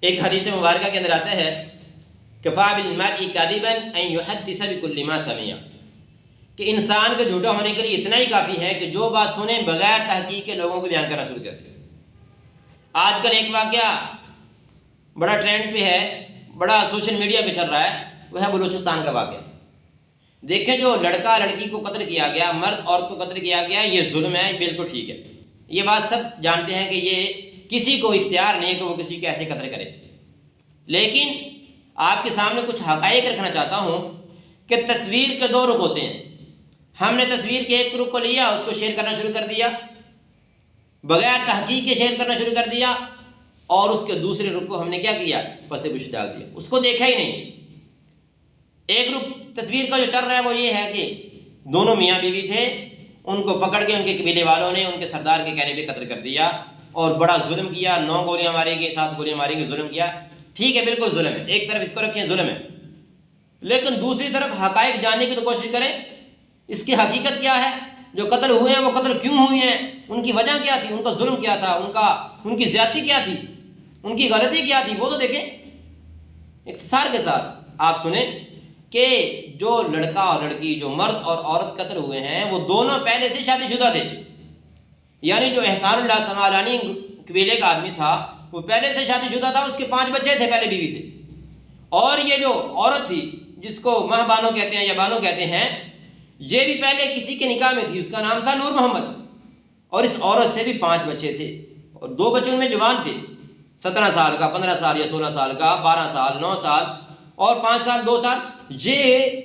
ایک حدیث مبارکہ کے اندر آتا ہے کفا بالمرء کذبا ان یحدث بکل ما سمع، کہ انسان کے جھوٹا ہونے کے لیے اتنا ہی کافی ہے کہ جو بات سنے بغیر تحقیق کے لوگوں کو بیان کرنا شروع کر دے۔ آج کل ایک واقعہ بڑا ٹرینڈ پہ ہے، بڑا سوشل میڈیا پہ چل رہا ہے، وہ ہے بلوچستان کا واقعہ۔ دیکھیں جو لڑکا لڑکی کو قتل کیا گیا، مرد عورت کو قتل کیا گیا، یہ ظلم ہے، بالکل ٹھیک ہے، یہ بات سب جانتے ہیں کہ یہ کسی کو اختیار نہیں ہے کہ وہ کسی کو ایسے قتل کرے۔ لیکن آپ کے سامنے کچھ حقائق رکھنا چاہتا ہوں کہ تصویر کے دو رخ ہوتے ہیں۔ ہم نے تصویر کے ایک رخ کو لیا، اس کو شیئر کرنا شروع کر دیا، بغیر تحقیق کے شیئر کرنا شروع کر دیا، اور اس کے دوسرے رخ کو ہم نے کیا کیا؟ پس پش ڈال دیا، اس کو دیکھا ہی نہیں۔ ایک رخ تصویر کا جو چل رہا ہے وہ یہ ہے کہ دونوں میاں بیوی تھے، ان کو پکڑ کے ان کے قبیلے والوں نے ان کے سردار کے کہنے پہ قتل کر دیا اور بڑا ظلم کیا، 9 گولیاں ماریں گے، 7 گولیاں ماریں گے، ظلم کیا۔ ٹھیک ہے، بالکل ظلم ہے، ایک طرف اس کو رکھیں ظلم ہے، لیکن دوسری طرف حقائق جاننے کی تو کوشش کریں، اس کی حقیقت کیا ہے؟ جو قتل ہوئے ہیں وہ قتل کیوں ہوئے ہیں، ان کی وجہ کیا تھی، ان کا ظلم کیا تھا، ان کی زیادتی کیا تھی، ان کی غلطی کیا تھی، وہ تو دیکھیں۔ اختصار کے ساتھ آپ سنیں کہ جو لڑکا اور لڑکی، جو مرد اور عورت قتل ہوئے ہیں، وہ دونوں پہلے سے شادی شدہ تھے۔ یعنی جو احسان اللہ سمالانی قبیلے کا آدمی تھا وہ پہلے سے شادی شدہ تھا، اس کے 5 بچے تھے پہلے بیوی سے، اور یہ جو عورت تھی جس کو ماہ بانو کہتے ہیں یا بانو کہتے ہیں، یہ بھی پہلے کسی کے نکاح میں تھی، اس کا نام تھا نور محمد، اور اس عورت سے بھی 5 بچے تھے، اور 2 بچے ان میں جوان تھے، 17 سال کا، 15 سال یا 16 سال کا، 12 سال، 9 سال اور 5 سال 2 سال۔ یہ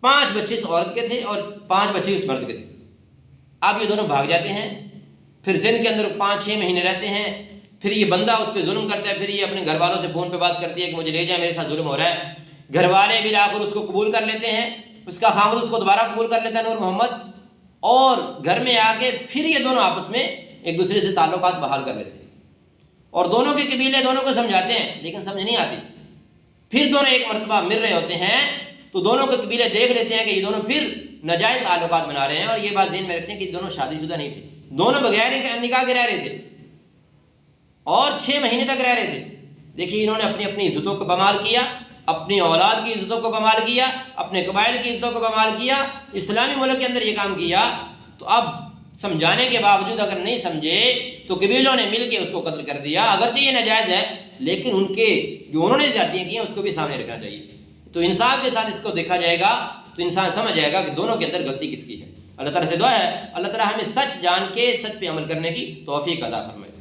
5 بچے اس عورت کے تھے اور 5 بچے اس مرد کے تھے۔ اب یہ دونوں بھاگ جاتے ہیں، پھر زن کے اندر 5-6 مہینے رہتے ہیں، پھر یہ بندہ اس پہ ظلم کرتا ہے، پھر یہ اپنے گھر والوں سے فون پہ بات کرتی ہے کہ مجھے لے جائیں، میرے ساتھ ظلم ہو رہا ہے۔ گھر والے بلا کر اس کو قبول کر لیتے ہیں، اس کا خاوند اس کو دوبارہ قبول کر لیتا ہے نور محمد، اور گھر میں آ کے پھر یہ دونوں آپس میں ایک دوسرے سے تعلقات بحال کر لیتے ہیں، اور دونوں کے قبیلے دونوں کو سمجھاتے ہیں، لیکن سمجھ نہیں آتی۔ پھر دونوں ایک مرتبہ مل رہے ہوتے ہیں تو دونوں کے قبیلے دیکھ لیتے ہیں کہ یہ دونوں پھر ناجائز تعلقات بنا رہے ہیں، اور یہ بات ذہن میں رکھتے ہیں کہ دونوں شادی شدہ نہیں تھے، دونوں بغیر نکاح کے رہ رہے تھے اور 6 مہینے تک رہ رہے تھے۔ دیکھیے انہوں نے اپنی اپنی عزتوں کو بمال کیا، اپنی اولاد کی عزتوں کو بمال کیا، اپنے قبائل کی عزتوں کو بمال کیا، اسلامی ملک کے اندر یہ کام کیا۔ تو اب سمجھانے کے باوجود اگر نہیں سمجھے تو قبیلوں نے مل کے اس کو قتل کر دیا، اگرچہ یہ ناجائز ہے لیکن ان کے جو انہوں نے زیادتیاں کی ہیں اس کو بھی سامنے رکھنا چاہیے۔ تو انصاف کے ساتھ اس کو دیکھا جائے گا تو انسان سمجھ جائے گا کہ دونوں کے اندر غلطی کس کی ہے۔ اللہ تعالیٰ سے دعا ہے اللہ تعالیٰ ہمیں سچ جان کے سچ پہ عمل کرنے کی توفیق عطا فرمائے۔